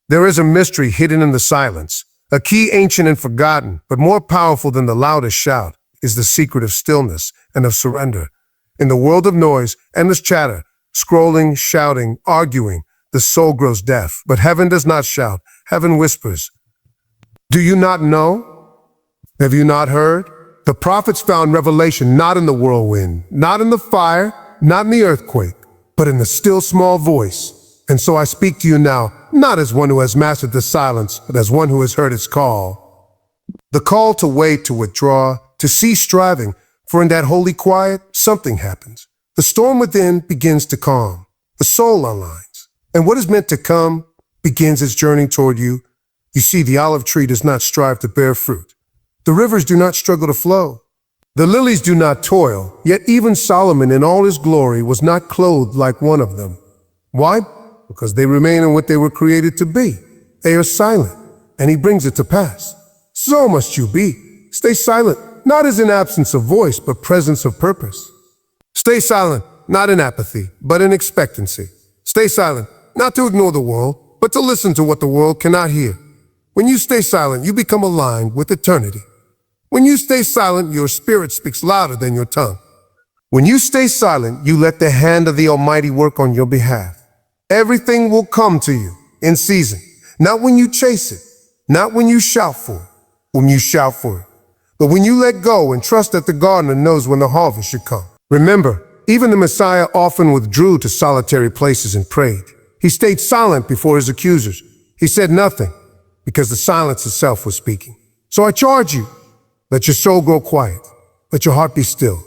There is a mystery hidden in the silence, a key ancient and forgotten, but more powerful than the loudest shout, is the secret of stillness and of surrender. In the world of noise, endless chatter, scrolling, shouting, arguing, the soul grows deaf. But heaven does not shout, heaven whispers. Do you not know? Have you not heard? The prophets found revelation not in the whirlwind, not in the fire, not in the earthquake, but in the still small voice. And so I speak to you now, not as one who has mastered the silence, but as one who has heard its call. The call to wait, to withdraw, to cease striving, for in that holy quiet, something happens. The storm within begins to calm. The soul aligns. And what is meant to come begins its journey toward you. You see, the olive tree does not strive to bear fruit. The rivers do not struggle to flow. The lilies do not toil, yet even Solomon in all his glory was not clothed like one of them. Why? Because they remain in what they were created to be. They are silent, and he brings it to pass. So must you be. Stay silent, not as in absence of voice, but presence of purpose. Stay silent, not in apathy, but in expectancy. Stay silent, not to ignore the world, but to listen to what the world cannot hear. When you stay silent, you become aligned with eternity. When you stay silent, your spirit speaks louder than your tongue. When you stay silent, you let the hand of the Almighty work on your behalf. Everything will come to you in season, not when you chase it, not when you shout for it, when you shout for it, but when you let go and trust that the gardener knows when the harvest should come. Remember, even the Messiah often withdrew to solitary places and prayed. He stayed silent before his accusers. He said nothing because the silence itself was speaking. So I charge you, let your soul grow quiet. Let your heart be still.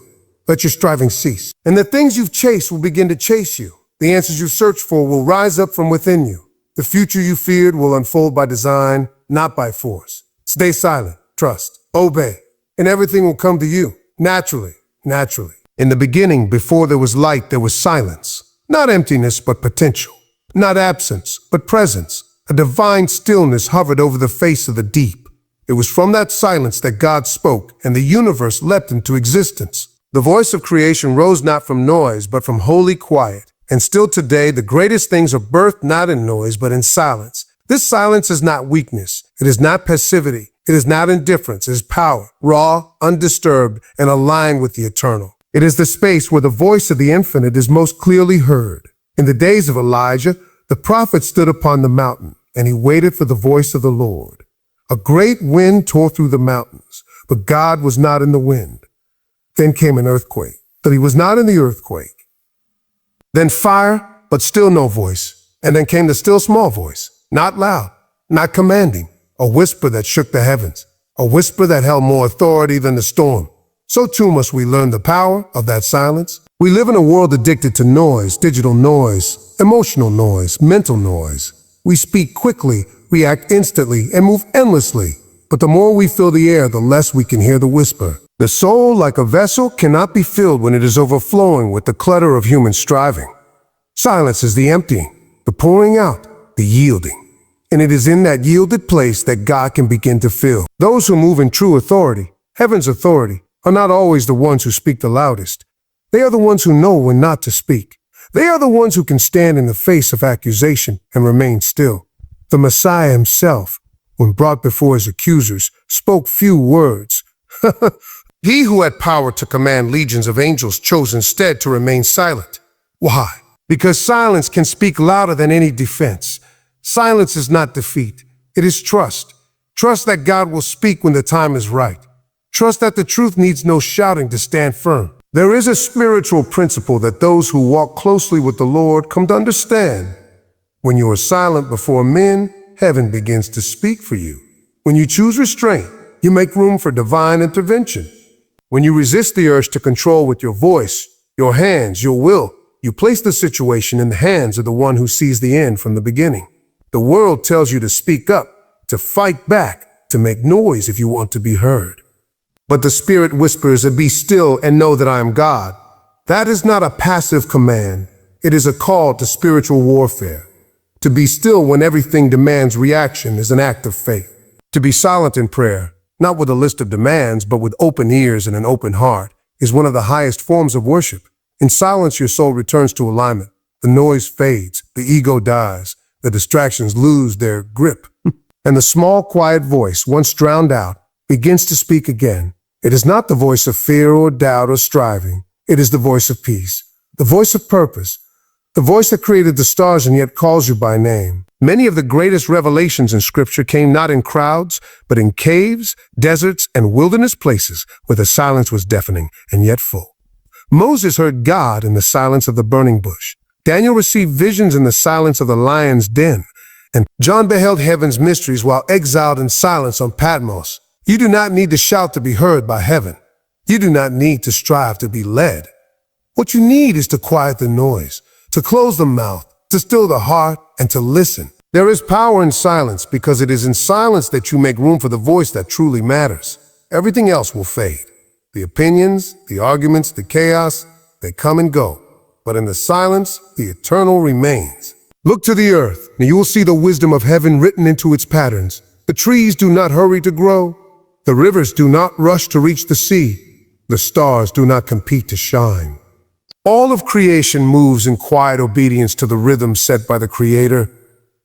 Let your striving cease. And the things you've chased will begin to chase you. The answers you search for will rise up from within you. The future you feared will unfold by design, not by force. Stay silent, trust, obey, and everything will come to you, naturally. In the beginning, before there was light, there was silence. Not emptiness, but potential. Not absence, but presence. A divine stillness hovered over the face of the deep. It was from that silence that God spoke, and the universe leapt into existence. The voice of creation rose not from noise, but from holy quiet. And still today, the greatest things are birthed not in noise, but in silence. This silence is not weakness. It is not passivity. It is not indifference. It is power, raw, undisturbed, and aligned with the eternal. It is the space where the voice of the infinite is most clearly heard. In the days of Elijah, the prophet stood upon the mountain, and he waited for the voice of the Lord. A great wind tore through the mountains, but God was not in the wind. Then came an earthquake, but he was not in the earthquake. Then fire, but still no voice. And then came the still small voice, not loud, not commanding, a whisper that shook the heavens, a whisper that held more authority than the storm. So too must we learn the power of that silence. We live in a world addicted to noise, digital noise, emotional noise, mental noise. We speak quickly, react instantly, and move endlessly. But the more we fill the air, the less we can hear the whisper. The soul, like a vessel, cannot be filled when it is overflowing with the clutter of human striving. Silence is the emptying, the pouring out, the yielding. And it is in that yielded place that God can begin to fill. Those who move in true authority, heaven's authority, are not always the ones who speak the loudest. They are the ones who know when not to speak. They are the ones who can stand in the face of accusation and remain still. The Messiah himself, when brought before his accusers, spoke few words. He who had power to command legions of angels chose instead to remain silent. Why? Because silence can speak louder than any defense. Silence is not defeat. It is trust. Trust that God will speak when the time is right. Trust that the truth needs no shouting to stand firm. There is a spiritual principle that those who walk closely with the Lord come to understand. When you are silent before men, heaven begins to speak for you. When you choose restraint, you make room for divine intervention. When you resist the urge to control with your voice, your hands, your will, you place the situation in the hands of the one who sees the end from the beginning. The world tells you to speak up, to fight back, to make noise if you want to be heard. But the Spirit whispers, "Be still and know that I am God." That is not a passive command. It is a call to spiritual warfare. To be still when everything demands reaction is an act of faith. To be silent in prayer, not with a list of demands, but with open ears and an open heart, is one of the highest forms of worship. In silence, your soul returns to alignment. The noise fades, the ego dies, The distractions lose their grip. And the small, quiet voice, once drowned out, begins to speak again. It is not the voice of fear or doubt or striving. It is the voice of peace, the voice of purpose, the voice that created the stars and yet calls you by name. Many of the greatest revelations in Scripture came not in crowds, but in caves, deserts, and wilderness places where the silence was deafening and yet full. Moses heard God in the silence of the burning bush. Daniel received visions in the silence of the lion's den. And John beheld heaven's mysteries while exiled in silence on Patmos. You do not need to shout to be heard by heaven. You do not need to strive to be led. What you need is to quiet the noise, to close the mouth, to still the heart, and to listen. There is power in silence because it is in silence that you make room for the voice that truly matters. Everything else will fade. The opinions, the arguments, the chaos, they come and go. But in the silence, the eternal remains. Look to the earth, and you will see the wisdom of heaven written into its patterns. The trees do not hurry to grow. The rivers do not rush to reach the sea. The stars do not compete to shine. All of creation moves in quiet obedience to the rhythm set by the Creator,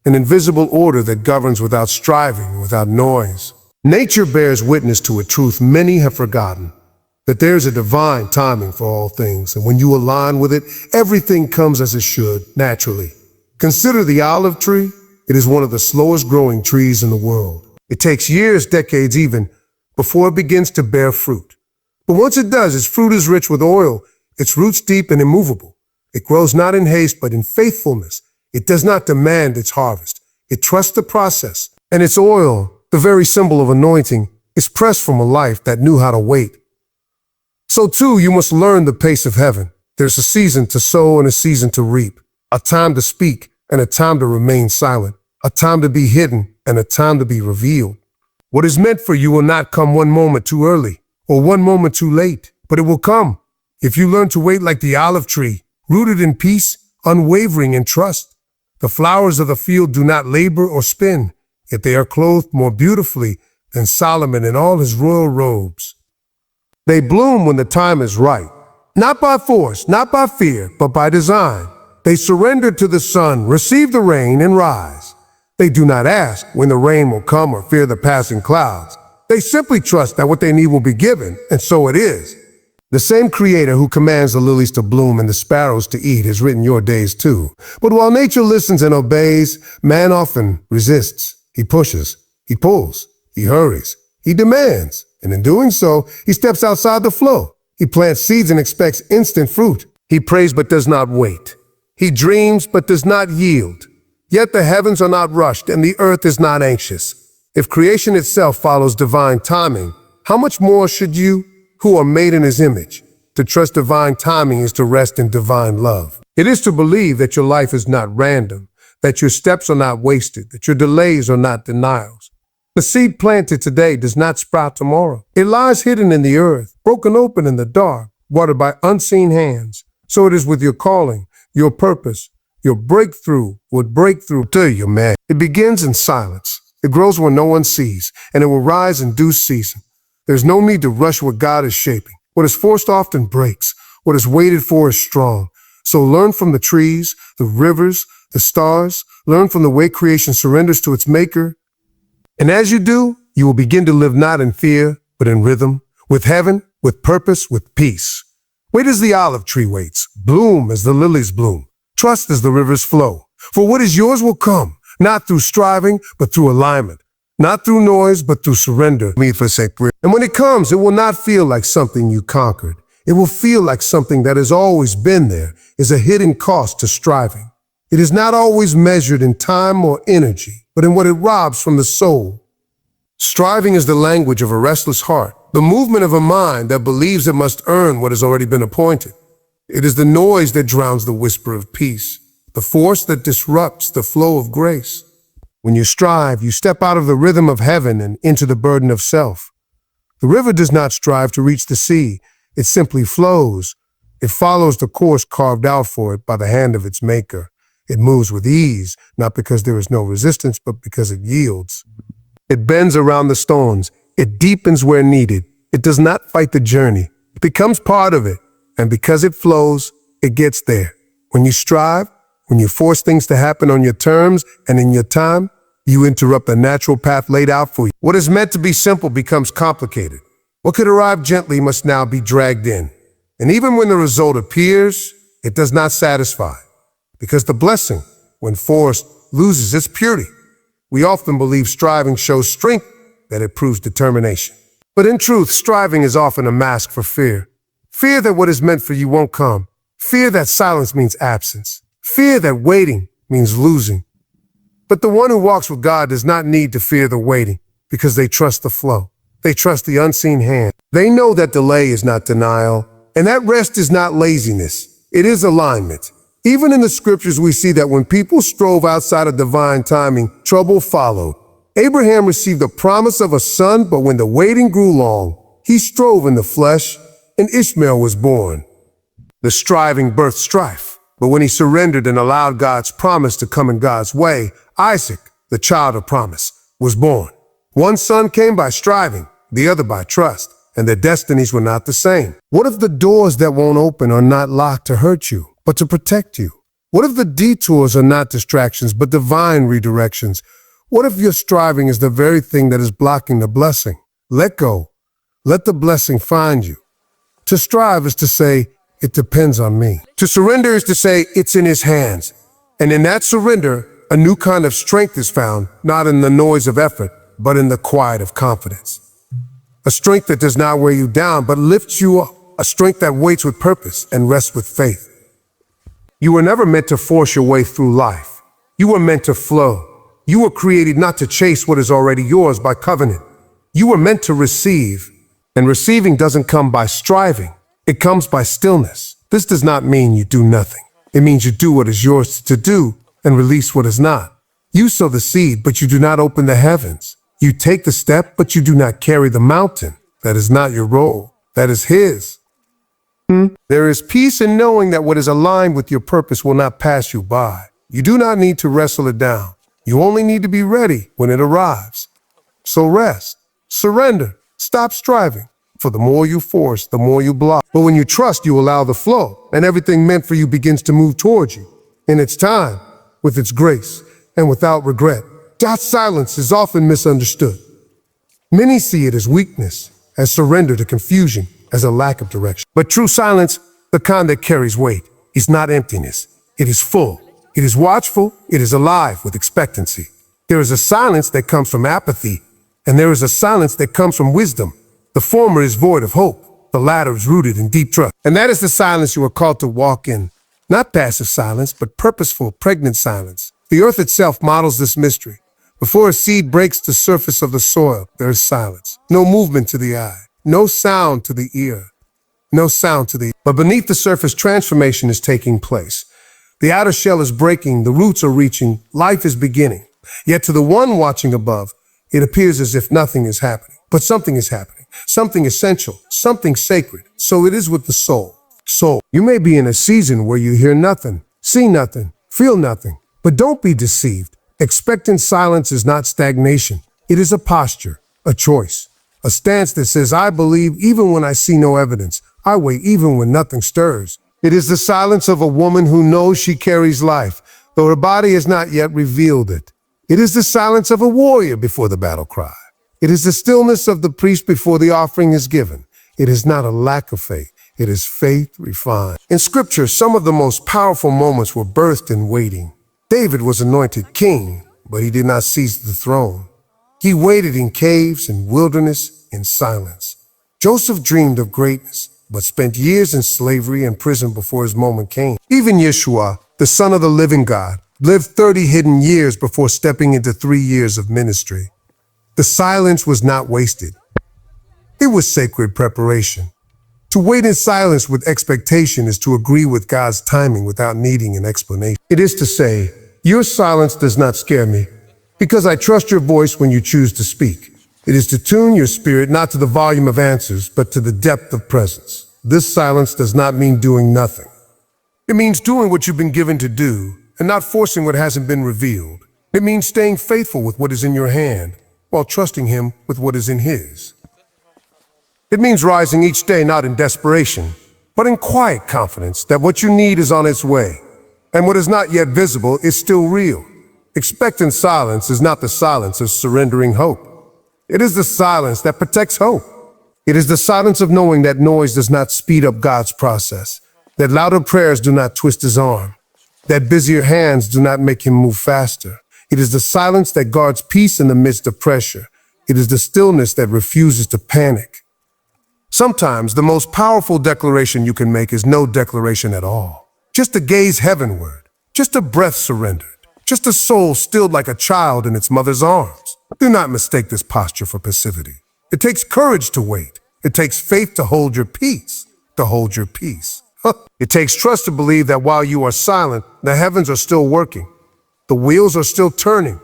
an invisible order that governs without striving, without noise. Nature bears witness to a truth many have forgotten, that there's a divine timing for all things, and when you align with it, everything comes as it should, naturally. Consider the olive tree. It is one of the slowest growing trees in the world. It takes years, decades even, before it begins to bear fruit. But once it does, its fruit is rich with oil, its roots deep and immovable. It grows not in haste, but in faithfulness. It does not demand its harvest. It trusts the process. And its oil, the very symbol of anointing, is pressed from a life that knew how to wait. So too, you must learn the pace of heaven. There's a season to sow and a season to reap, a time to speak and a time to remain silent, a time to be hidden and a time to be revealed. What is meant for you will not come one moment too early or one moment too late, but it will come if you learn to wait like the olive tree, rooted in peace, unwavering in trust. The flowers of the field do not labor or spin, yet they are clothed more beautifully than Solomon in all his royal robes. They bloom when the time is right, not by force, not by fear, but by design. They surrender to the sun, receive the rain, and rise. They do not ask when the rain will come or fear the passing clouds. They simply trust that what they need will be given, and so it is. The same Creator who commands the lilies to bloom and the sparrows to eat has written your days too. But while nature listens and obeys, man often resists. He pushes, he pulls, he hurries, he demands, and in doing so, he steps outside the flow. He plants seeds and expects instant fruit. He prays but does not wait. He dreams but does not yield. Yet the heavens are not rushed and the earth is not anxious. If creation itself follows divine timing, how much more should you, who are made in his image? To trust divine timing is to rest in divine love. It is to believe that your life is not random, that your steps are not wasted, that your delays are not denials. The seed planted today does not sprout tomorrow. It lies hidden in the earth, broken open in the dark, watered by unseen hands. So it is with your calling, your purpose. Your breakthrough would break through to you, man. It begins in silence. It grows where no one sees, and it will rise in due season. There's no need to rush what God is shaping. What is forced often breaks. What is waited for is strong. So learn from the trees, the rivers, the stars. Learn from the way creation surrenders to its maker. And as you do, you will begin to live not in fear, but in rhythm, with heaven, with purpose, with peace. Wait as the olive tree waits. Bloom as the lilies bloom. Trust as the rivers flow. For what is yours will come, not through striving, but through alignment. Not through noise, but through surrender. And when it comes, it will not feel like something you conquered. It will feel like something that has always been there, is a hidden cost to striving. It is not always measured in time or energy, but in what it robs from the soul. Striving is the language of a restless heart, the movement of a mind that believes it must earn what has already been appointed. It is the noise that drowns the whisper of peace, the force that disrupts the flow of grace. When you strive, you step out of the rhythm of heaven and into the burden of self. The river does not strive to reach the sea. It simply flows. It follows the course carved out for it by the hand of its maker. It moves with ease, not because there is no resistance, but because it yields. It bends around the stones. It deepens where needed. It does not fight the journey. It becomes part of it. And because it flows, it gets there. When you strive, When you force things to happen on your terms and in your time, you interrupt the natural path laid out for you. What is meant to be simple becomes complicated. What could arrive gently must now be dragged in. And even when the result appears, it does not satisfy, because the blessing, when forced, loses its purity. We often believe striving shows strength, that it proves determination. But in truth, striving is often a mask for fear. Fear that what is meant for you won't come. Fear that silence means absence. Fear that waiting means losing. But the one who walks with God does not need to fear the waiting, because they trust the flow. They trust the unseen hand. They know that delay is not denial, and that rest is not laziness. It is alignment. Even in the scriptures, we see that when people strove outside of divine timing, trouble followed. Abraham received the promise of a son, but when the waiting grew long, he strove in the flesh, and Ishmael was born. The striving birthed strife, but when he surrendered and allowed God's promise to come in God's way, Isaac, the child of promise, was born. One son came by striving, the other by trust, and their destinies were not the same. What if the doors that won't open are not locked to hurt you, but to protect you? What if the detours are not distractions, but divine redirections? What if your striving is the very thing that is blocking the blessing? Let go. Let the blessing find you. To strive is to say, it depends on me. To surrender is to say, it's in his hands. And in that surrender, a new kind of strength is found, not in the noise of effort, but in the quiet of confidence. A strength that does not wear you down, but lifts you up. A strength that waits with purpose and rests with faith. You were never meant to force your way through life. You were meant to flow. You were created not to chase what is already yours by covenant. You were meant to receive. And receiving doesn't come by striving. It comes by stillness. This does not mean you do nothing. It means you do what is yours to do and release what is not. You sow the seed, but you do not open the heavens. You take the step, but you do not carry the mountain. That is not your role. That is his. There is peace in knowing that what is aligned with your purpose will not pass you by. You do not need to wrestle it down. You only need to be ready when it arrives. So rest, surrender, stop striving. For the more you force, the more you block. But when you trust, you allow the flow, and everything meant for you begins to move towards you. In its time, with its grace, and without regret. God's silence is often misunderstood. Many see it as weakness, as surrender to confusion, as a lack of direction. But true silence, the kind that carries weight, is not emptiness. It is full. It is watchful. It is alive with expectancy. There is a silence that comes from apathy, and there is a silence that comes from wisdom. The former is void of hope. The latter is rooted in deep trust. And that is the silence you are called to walk in. Not passive silence, but purposeful, pregnant silence. The earth itself models this mystery. Before a seed breaks the surface of the soil, there is silence. No movement to the eye. No sound to the ear. No sound to the ear. But beneath the surface, transformation is taking place. The outer shell is breaking, the roots are reaching, life is beginning. Yet to the one watching above, it appears as if nothing is happening. But something is happening. Something essential. Something sacred. So it is with the soul. Soul, you may be in a season where you hear nothing, see nothing, feel nothing. But don't be deceived. Expectant silence is not stagnation. It is a posture, a choice, a stance that says, I believe even when I see no evidence. I wait even when nothing stirs. It is the silence of a woman who knows she carries life, though her body has not yet revealed it. It is the silence of a warrior before the battle cry. It is the stillness of the priest before the offering is given. It is not a lack of faith. It is faith refined. In Scripture, some of the most powerful moments were birthed in waiting. David was anointed king, but he did not seize the throne. He waited in caves and wilderness in silence. Joseph dreamed of greatness, but spent years in slavery and prison before his moment came. Even Yeshua, the Son of the living God, lived 30 hidden years before stepping into 3 years of ministry. The silence was not wasted. It was sacred preparation. To wait in silence with expectation is to agree with God's timing without needing an explanation. It is to say, your silence does not scare me, because I trust your voice when you choose to speak. It is to tune your spirit not to the volume of answers, but to the depth of presence. This silence does not mean doing nothing. It means doing what you've been given to do and not forcing what hasn't been revealed. It means staying faithful with what is in your hand while trusting him with what is in his. It means rising each day not in desperation, but in quiet confidence that what you need is on its way. And what is not yet visible is still real. Expectant silence is not the silence of surrendering hope. It is the silence that protects hope. It is the silence of knowing that noise does not speed up God's process, that louder prayers do not twist his arm, that busier hands do not make him move faster. It is the silence that guards peace in the midst of pressure. It is the stillness that refuses to panic. Sometimes the most powerful declaration you can make is no declaration at all. Just a gaze heavenward, just a breath surrendered, just a soul stilled like a child in its mother's arms. Do not mistake this posture for passivity. It takes courage to wait. It takes faith to hold your peace, to hold your peace. It takes trust to believe that while you are silent, the heavens are still working. The wheels are still turning.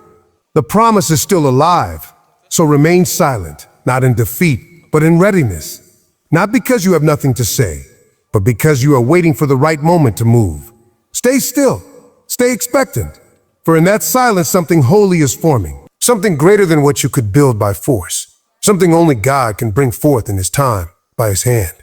The promise is still alive. So remain silent, not in defeat, but in readiness. Not because you have nothing to say, but because you are waiting for the right moment to move. Stay still. Stay expectant. For in that silence, something holy is forming. Something greater than what you could build by force. Something only God can bring forth in his time, by his hand.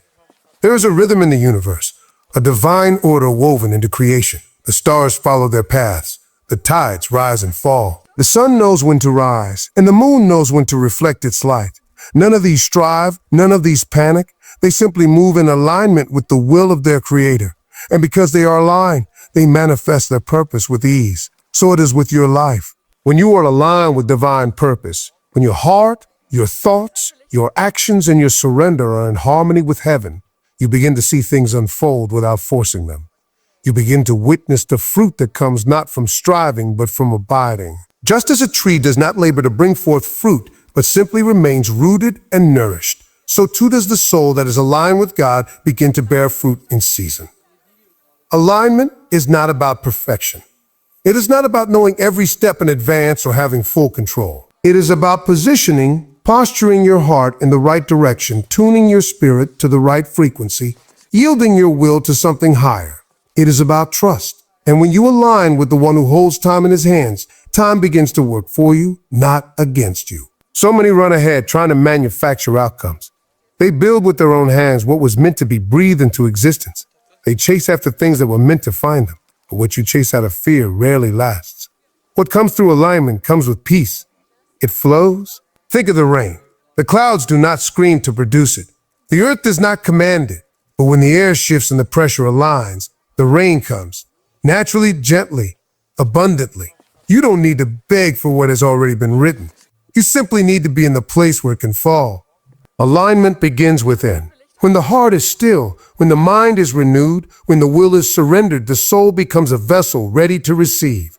There is a rhythm in the universe, a divine order woven into creation. The stars follow their paths. The tides rise and fall. The sun knows when to rise, and the moon knows when to reflect its light. None of these strive, none of these panic. They simply move in alignment with the will of their creator. And because they are aligned, they manifest their purpose with ease. So it is with your life. When you are aligned with divine purpose, when your heart, your thoughts, your actions, and your surrender are in harmony with heaven, you begin to see things unfold without forcing them. You begin to witness the fruit that comes not from striving, but from abiding. Just as a tree does not labor to bring forth fruit, but simply remains rooted and nourished, so too does the soul that is aligned with God begin to bear fruit in season. Alignment is not about perfection. It is not about knowing every step in advance or having full control. It is about positioning, posturing your heart in the right direction, tuning your spirit to the right frequency, yielding your will to something higher. It is about trust. And when you align with the one who holds time in his hands, time begins to work for you, not against you. So many run ahead trying to manufacture outcomes. They build with their own hands what was meant to be breathed into existence. They chase after things that were meant to find them. But what you chase out of fear rarely lasts. What comes through alignment comes with peace. It flows. Think of the rain. The clouds do not scream to produce it. The earth does not command it. But when the air shifts and the pressure aligns, the rain comes. Naturally, gently, abundantly. You don't need to beg for what has already been written. You simply need to be in the place where it can fall. Alignment begins within. When the heart is still, when the mind is renewed, when the will is surrendered, the soul becomes a vessel ready to receive.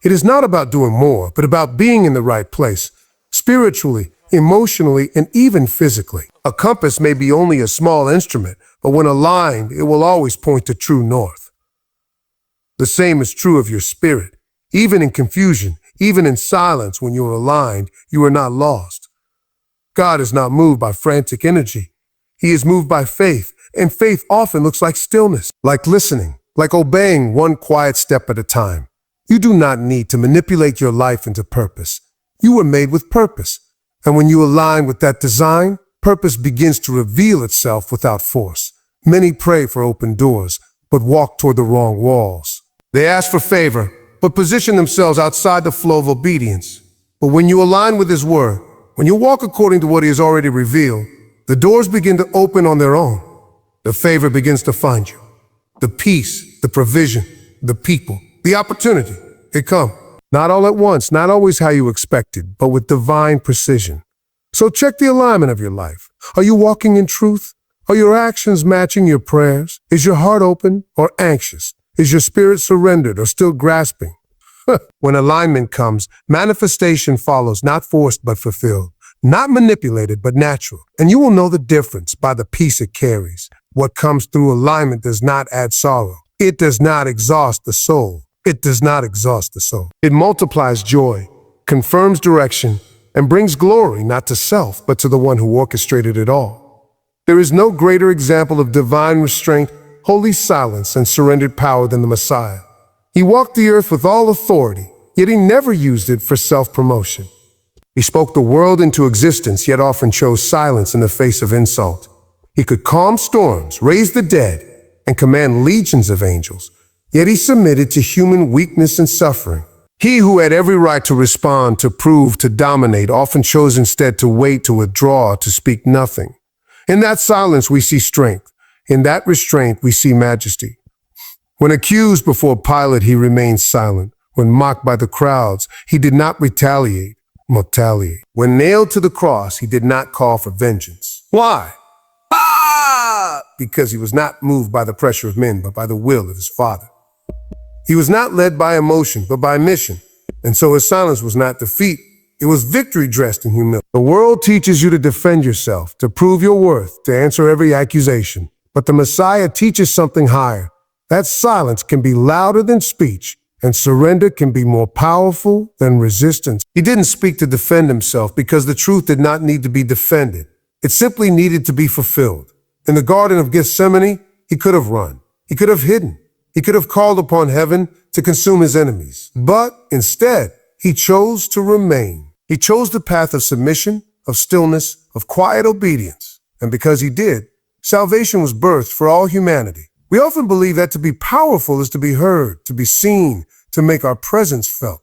It is not about doing more, but about being in the right place, spiritually, emotionally, and even physically. A compass may be only a small instrument, but when aligned, it will always point to true north. The same is true of your spirit. Even in confusion, even in silence, when you are aligned, you are not lost. God is not moved by frantic energy. He is moved by faith, and faith often looks like stillness, like listening, like obeying one quiet step at a time. You do not need to manipulate your life into purpose. You were made with purpose, and when you align with that design, purpose begins to reveal itself without force. Many pray for open doors, but walk toward the wrong walls. They ask for favor, but position themselves outside the flow of obedience. But when you align with his word, when you walk according to what he has already revealed, the doors begin to open on their own. The favor begins to find you. The peace, the provision, the people, the opportunity, it comes. Not all at once, not always how you expected, but with divine precision. So check the alignment of your life. Are you walking in truth? Are your actions matching your prayers? Is your heart open or anxious? Is your spirit surrendered or still grasping? When alignment comes, manifestation follows, not forced but fulfilled. Not manipulated, but natural. And you will know the difference by the peace it carries. What comes through alignment does not add sorrow. It does not exhaust the soul. It does not exhaust the soul. It multiplies joy, confirms direction, and brings glory not to self, but to the one who orchestrated it all. There is no greater example of divine restraint, holy silence, and surrendered power than the Messiah. He walked the earth with all authority, yet he never used it for self-promotion. He spoke the world into existence, yet often chose silence in the face of insult. He could calm storms, raise the dead, and command legions of angels. Yet he submitted to human weakness and suffering. He who had every right to respond, to prove, to dominate, often chose instead to wait, to withdraw, to speak nothing. In that silence we see strength. In that restraint we see majesty. When accused before Pilate, he remained silent. When mocked by the crowds, he did not retaliate. When nailed to the cross, he did not call for vengeance. Why? Because he was not moved by the pressure of men, but by the will of his Father. He was not led by emotion, but by mission. And so his silence was not defeat. It was victory dressed in humility. The world teaches you to defend yourself, to prove your worth, to answer every accusation. But the Messiah teaches something higher. That silence can be louder than speech, and surrender can be more powerful than resistance. He didn't speak to defend himself because the truth did not need to be defended. It simply needed to be fulfilled. In the Garden of Gethsemane, he could have run. He could have hidden. He could have called upon heaven to consume his enemies. But instead, he chose to remain. He chose the path of submission, of stillness, of quiet obedience. And because he did, salvation was birthed for all humanity. We often believe that to be powerful is to be heard, to be seen, to make our presence felt.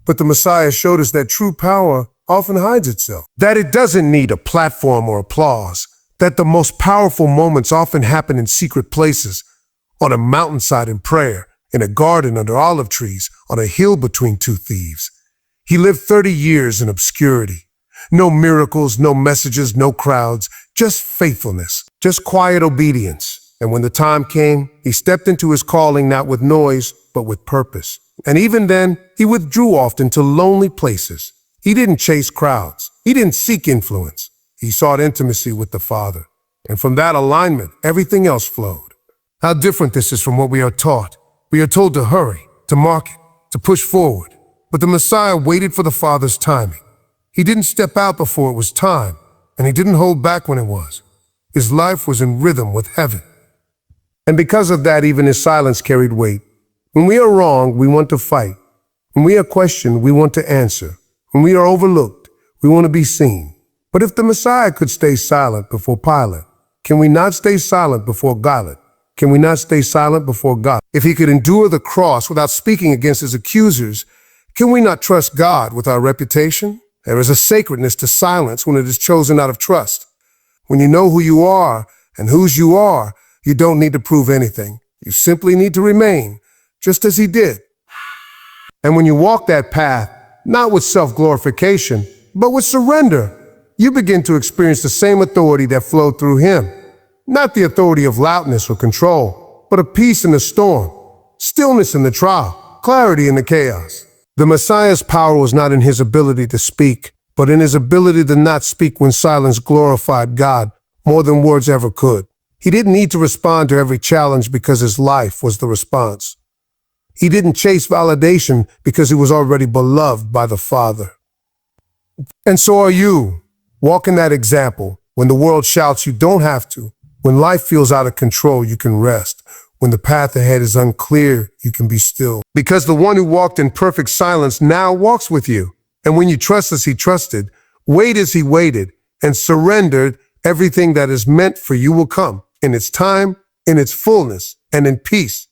But the Messiah showed us that true power often hides itself, that it doesn't need a platform or applause, that the most powerful moments often happen in secret places, on a mountainside in prayer, in a garden under olive trees, on a hill between two thieves. He lived 30 years in obscurity. No miracles, no messages, no crowds, just faithfulness, just quiet obedience. And when the time came, he stepped into his calling not with noise, but with purpose. And even then, he withdrew often to lonely places. He didn't chase crowds. He didn't seek influence. He sought intimacy with the Father. And from that alignment, everything else flowed. How different this is from what we are taught. We are told to hurry, to market, to push forward. But the Messiah waited for the Father's timing. He didn't step out before it was time, and he didn't hold back when it was. His life was in rhythm with heaven. And because of that, even his silence carried weight. When we are wrong, we want to fight. When we are questioned, we want to answer. When we are overlooked, we want to be seen. But if the Messiah could stay silent before Pilate, can we not stay silent before God? Can we not stay silent before God? If he could endure the cross without speaking against his accusers, can we not trust God with our reputation? There is a sacredness to silence when it is chosen out of trust. When you know who you are and whose you are, you don't need to prove anything. You simply need to remain, just as he did. And when you walk that path, not with self-glorification, but with surrender, you begin to experience the same authority that flowed through him. Not the authority of loudness or control, but of peace in the storm, stillness in the trial, clarity in the chaos. The Messiah's power was not in his ability to speak, but in his ability to not speak when silence glorified God more than words ever could. He didn't need to respond to every challenge because his life was the response. He didn't chase validation because he was already beloved by the Father. And so are you. Walk in that example. When the world shouts, you don't have to. When life feels out of control, you can rest. When the path ahead is unclear, you can be still. Because the one who walked in perfect silence now walks with you. And when you trust as he trusted, wait as he waited, and surrendered, everything that is meant for you will come in its time, in its fullness, and in peace.